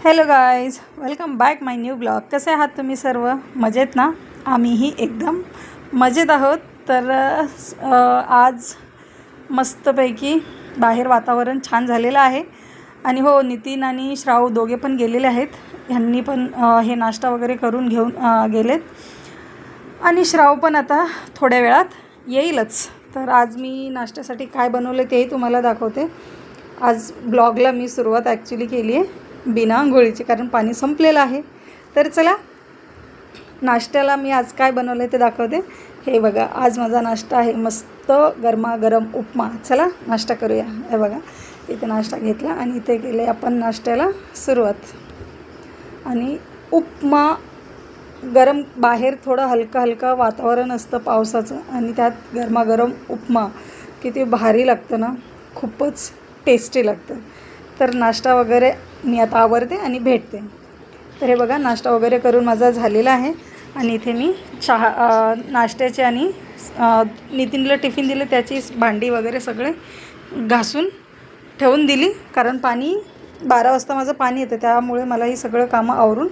Hello guys, welcome back माय new blog. कसे आहात तुम्ही सर्व? मजेत ना? आम्हीही एकदम मजेत आहोत. तर आज मस्तपैकी बाहेर वातावरण छान झालेलं आहे. आणि हो, नितीन आणि श्राव दोघे पण गेलेले आहेत. ह्यांनी पण हे नाश्ता वगैरे करून घेऊन गेलेत. आणि श्राव पण आता थोड्या वेळात येईलच. तर आज मी नाश्त्यासाठी काय बनवले तेही तुम्हाला दाखवते. आज ब्लॉगला मी सुरुवात ॲक्च्युली केली आहे बिना आंघोळीची, कारण पाणी संपलेलं आहे. तर चला नाश्त्याला मी आज काय बनवलं आहे ते दाखवते. हे बघा, आज माझा नाश्ता आहे मस्त गरमागरम उपमा. चला नाश्ता करूया. हे बघा, इथे नाश्ता घेतला आणि इथे केले आपण नाश्त्याला सुरुवात. आणि उपमा गरम, बाहेर थोडं हलका हलका वातावरण असतं पावसाचं आणि त्यात गरमागरम उपमा किती भारी लागतं ना, खूपच टेस्टी लागतं. तर नाश्ता वगैरे मी आता आवरते आणि भेटते. तर हे बघा, नाश्ता वगैरे करून माझा झालेला आहे. आणि इथे मी चहा नाश्त्याचे आणि नितीनला टिफिन दिले त्याची भांडी वगैरे सगळे घासून ठेवून दिली, कारण पाणी 12 वाजता माझं पाणी येतं, त्यामुळे मला ही सगळं कामं आवरून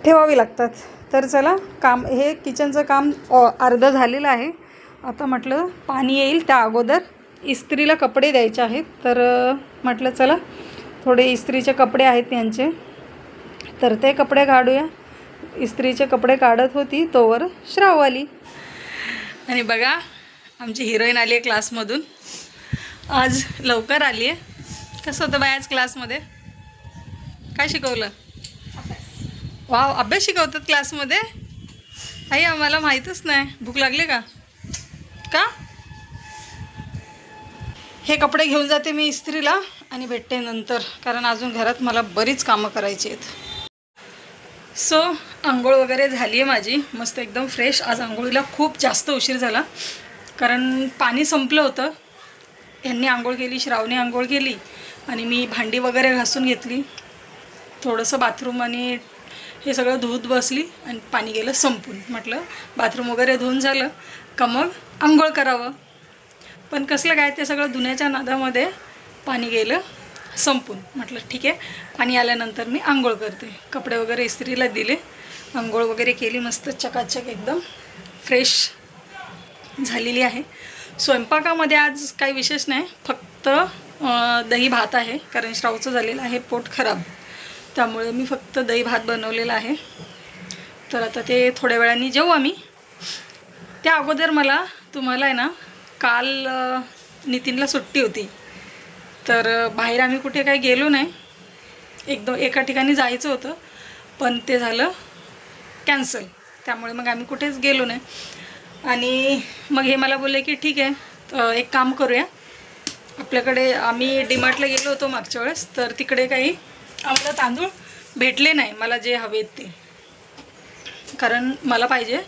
ठेवावी लागतात. तर चला, हे किचनचं काम अर्धं झालेलं आहे. आता म्हटलं पाणी येईल त्या अगोदर इस्त्रीला कपडे द्यायचे आहेत. तर म्हटलं चला, थोडे इस्त्रीचे कपडे आहेत त्यांचे, तर ते कपडे काढूया. इस्त्रीचे कपडे काढत होती तोवर श्राव आली. आणि बघा, आमची हिरोईन आली आहे क्लासमधून. आज लवकर आली आहे. कसं होतं बाय आज क्लासमध्ये? काय शिकवलं? वाव, अभ्यास शिकवतात क्लासमध्ये? आई, आम्हाला माहीतच नाही. भूक लागली का? का? हे कपडे घेऊन जाते मी इस्त्रीला आणि भेटते नंतर, कारण अजून घरात मला बरीच कामं करायची आहेत. सो आंघोळ वगैरे झाली आहे माझी, मस्त एकदम फ्रेश. आज आंघोळीला खूप जास्त उशीर झाला, कारण पाणी संपलं होतं. ह्यांनी आंघोळ केली, श्रावणी आंघोळ केली आणि मी भांडी वगैरे घासून घेतली. थोडंसं बाथरूम आणि हे सगळं धुत बसली आणि पाणी गेलं संपून. म्हटलं बाथरूम वगैरे धुवून झालं का मग आंघोळ करावं. पण कसलं काय, ते सगळं धुण्याच्या नादामध्ये पाणी गेलं संपून. म्हटलं ठीक आहे, पाणी आल्यानंतर मी आंघोळ करते. कपडे वगैरे इस्त्रीला दिले, आंघोळ वगैरे केली, मस्त चकाचक एकदम फ्रेश झालेली आहे. स्वयंपाकामध्ये आज काही विशेष नाही, फक्त दही भात आहे, कारण श्रावचं झालेलं आहे पोट खराब, त्यामुळे मी फक्त दही भात बनवलेला आहे. तर आता ते थोड्या वेळाने जेवू आम्ही. त्या अगोदर मला तुम्हाला आहे ना, काल नितीनला सुट्टी होती, तर बाहेर आम्ही कुठे काही गेलो नाही. एका ठिकाणी जायचं होतं, पण ते झालं कॅन्सल, त्यामुळे मग आम्ही कुठेच गेलो नाही. आणि मग हे मला बोलले की ठीक आहे, एक काम करूया. आपल्याकडे आम्ही डीमार्टला गेलो होतो मागच्या वेळेस, तर तिकडे काही आम्हाला तांदूळ भेटले नाही मला जे हवेत ते, कारण मला पाहिजे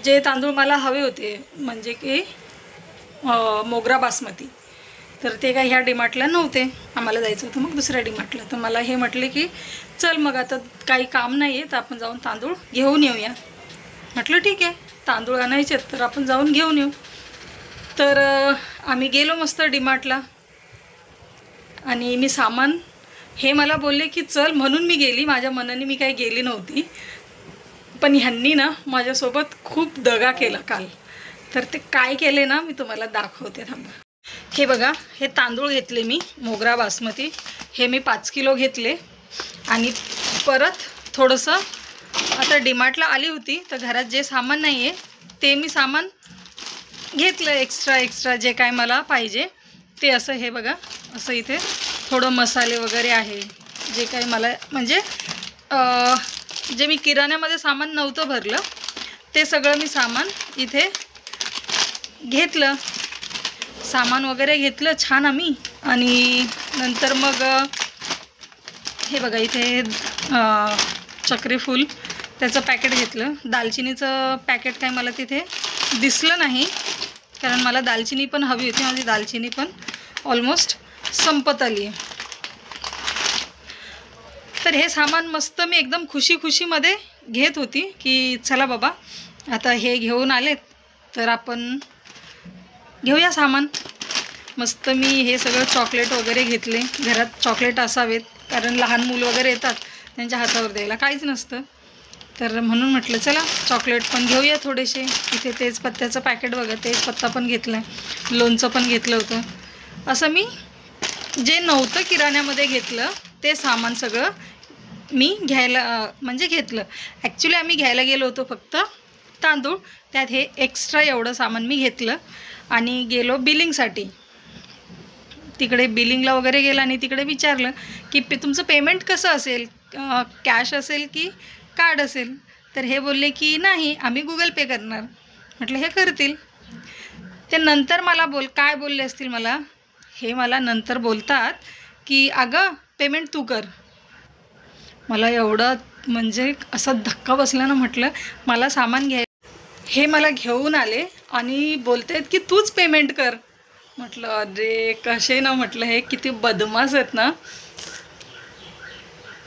जे तांदूळ मला हवे होते, म्हणजे की मोगरा बासमती, तर ते काय ह्या डीमार्टला नव्हते. आम्हाला जायचं होतं मग दुसऱ्या डीमार्टला. तर मला हे म्हटले की चल मग आता काही काम नाही आहे, तर आपण जाऊन तांदूळ घेऊन येऊया. म्हटलं ठीक आहे, तांदूळ आणायचे तर आपण जाऊन घेऊन येऊ. तर आम्ही गेलो मस्त डीमार्टला. आणि मी सामान, हे मला बोलले की चल म्हणून मी गेली, माझ्या मनाने मी काही गेली नव्हती. पण ह्यांनी ना माझ्यासोबत खूप दगा केला काल. तर ते काय केले ना, मी तुम्हाला दाखवते, थांबा. हे बघा, हे तांदूळ घेतले मी मोगरा बासमती, हे मी 5 किलो घेतले. आणि परत थोडंसं आता डीमार्टला आली होती, तर घरात जे सामान नाही आहे ते मी सामान घेतलं, एक्स्ट्रा जे काय मला पाहिजे ते. असं हे बघा, असं इथे थोडं मसाले वगैरे आहे, जे काही मला म्हणजे जे मी किराण्यामध्ये सामान नव्हतं भरलं ते सगळं मी सामान इथे घेतलं. सामान वगैरे घेतलं छान आम्ही. आणि नंतर मग हे बघा, इथे चक्रीफूल त्याचं पॅकेट घेतलं. दालचिनीचं पॅकेट काय मला तिथे दिसलं नाही, कारण मला दालचिनी पण हवी होती. माझी दालचिनी पण ऑलमोस्ट संपत आली आहे. तर हे सामान मस्त मी एकदम खुशीमध्ये घेत होती की चला बाबा, आता हे घेऊन आलेत तर आपण घेऊया सामान. मस्त मी हे सगळं चॉकलेट वगैरे घेतले, घरात चॉकलेट असावेत कारण लहान मुलं वगैरे येतात त्यांच्या हातावर द्यायला काहीच नसतं. तर म्हणून म्हटलं चला चॉकलेट पण घेऊया थोडेसे. इथे तेजपत्त्याचं पॅकेट बघा, तेजपत्ता पण घेतला आहे, लोणचं पण घेतलं होतं. असं मी जे नव्हतं किराण्यामध्ये घेतलं ते सामान सगळं मी घ्यायला म्हणजे घेतलं. ॲक्च्युली आम्ही घ्यायला गेलो होतो फक्त तांदूळ, त्यात हे एक्स्ट्रा एवढं सामान मी घेतलं आणि गेलो बिलिंगसाठी. तिकडे बिलिंगला वगैरे गेलं आणि तिकडे विचारलं की तुमचं पेमेंट कसं असेल, कॅश असेल की कार्ड असेल. तर हे बोलले की नाही, आम्ही गुगल पे करणार. म्हटलं हे करतील. ते नंतर मला काय बोलले असतील मला नंतर बोलतात की अगं पेमेंट तू कर. मला एवढं म्हणजे असा धक्का बसला ना. म्हटलं मला सामान हे मला घेऊन आले आणि बोलतायत की तूच पेमेंट कर. म्हटलं अरे कसे ना, म्हटलं हे किती बदमाश आहेत ना.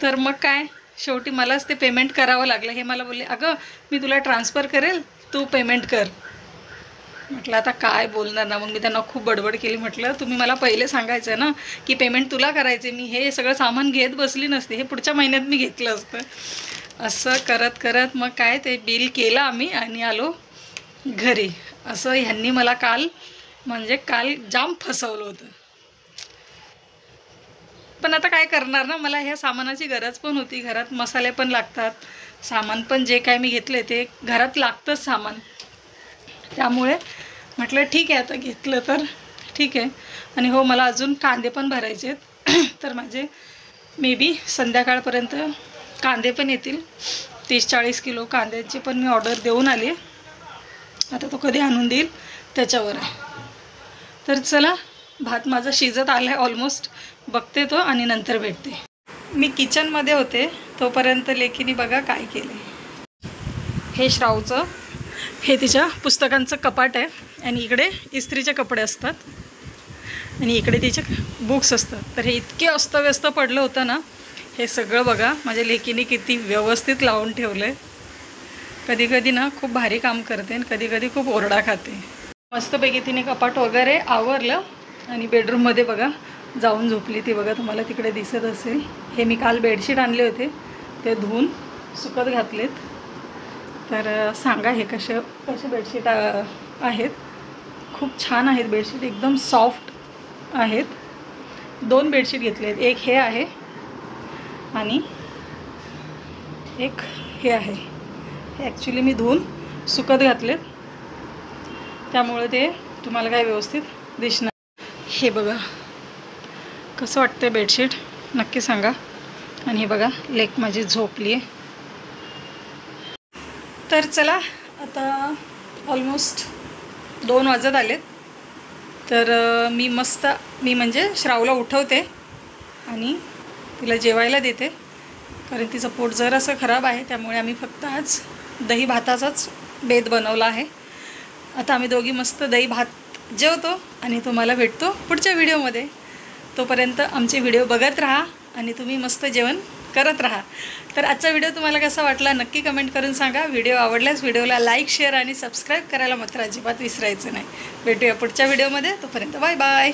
तर मग काय, शेवटी मलाच ते पेमेंट करावं लागलं. हे मला बोलले अगं मी तुला ट्रान्सफर करेल, तू पेमेंट कर. म्हटलं आता काय बोलणार ना. मग मी त्यांना खूप बडबड केली. म्हटलं तुम्ही मला पहिले सांगायचं ना की पेमेंट तुला करायचे, मी हे सगळं सामान घेत बसली नसते, हे पुढच्या महिन्यात मी घेतलं असतं. असं करत करत मग काय ते बिल केलं आम्ही आणि आलो घरी. असं ह्यांनी मला काल जाम फसवलं होतं. पण आता काय करणार ना, मला ह्या सामानाची गरज पण होती. घरात मसाले पण लागतात, सामान पण जे काय मी घेतले ते घरात लागतंच सामान. त्यामुळे म्हटलं ठीक आहे आता घेतलं तर ठीक आहे. आणि हो मला अजून कांदे पण भरायचे आहेत. तर माझे मे बी संध्याकाळपर्यंत कांदे पण येतील. 30-40 किलो कांद्याची पण मी ऑर्डर देऊन आली आहे. आता तो कधी आणून देईल त्याच्यावर आहे. तर चला, भात माझा शिजत आला आहे ऑलमोस्ट, बघते तो आणि नंतर भेटते. मी किचनमध्ये होते तोपर्यंत लेकीने बघा काय केले. हे श्रावचं हे तिच्या पुस्तकांचं कपाट आहे आणि इकडे इस्त्रीचे कपडे असतात आणि इकडे तिचे बुक्स असतात. तर हे इतके अस्तव्यस्त पडलं होतं ना. हे सगळं बघा माझ्या लेकीने किती व्यवस्थित लावून ठेवलं आहे. कधी कधी ना खूप भारी काम करते आणि कधी कधी खूप ओरडा खाते. मस्तपैकी तिने कपाट वगैरे आवरलं आणि बेडरूममध्ये बघा जाऊन झोपली ती. बघा तुम्हाला तिकडे दिसत असेल. हे मी काल बेडशीट आणले होते, ते धुवून सुकत घातलेत. तर सांगा हे कसे बेडशीट आहेत. खूप छान आहेत बेडशीट, एकदम सॉफ्ट आहेत. 2 बेडशीट घेतले आहेत, एक हे आहे आणि एक हे आहे. हे ॲक्च्युली मी धुवून सुकत घातलेत त्यामुळे ते तुम्हाला काय व्यवस्थित दिसणार. हे बघा कसं वाटतं बेडशीट नक्की सांगा. आणि हे बघा लेक माझी झोपली आहे. तर चला आता ऑलमोस्ट 2 वाजत आलेत. तर मी म्हणजे श्रावला उठवते आणि तिला जेवायला देते, कारण तिचं पोट जरासं खराब आहे. त्यामुळे आम्ही फक्त आज दही भाताचाच बेत बनवला आहे. आता आम्ही दोघी मस्त दही भात जेवतो आणि तुम्हाला भेटतो पुढच्या व्हिडिओमध्ये. तोपर्यंत आमचे व्हिडिओ बघत राहा आणि तुम्ही मस्त जेवण करत राहा. तर आजचा व्हिडिओ तुम्हाला कसा वाटला नक्की कमेंट करून सांगा. व्हिडिओ आवडल्यास व्हिडिओला लाईक, शेअर आणि सबस्क्राईब करायला मात्र अजिबात विसरायचं नाही. भेटूया पुढच्या व्हिडिओमध्ये. तोपर्यंत बाय बाय.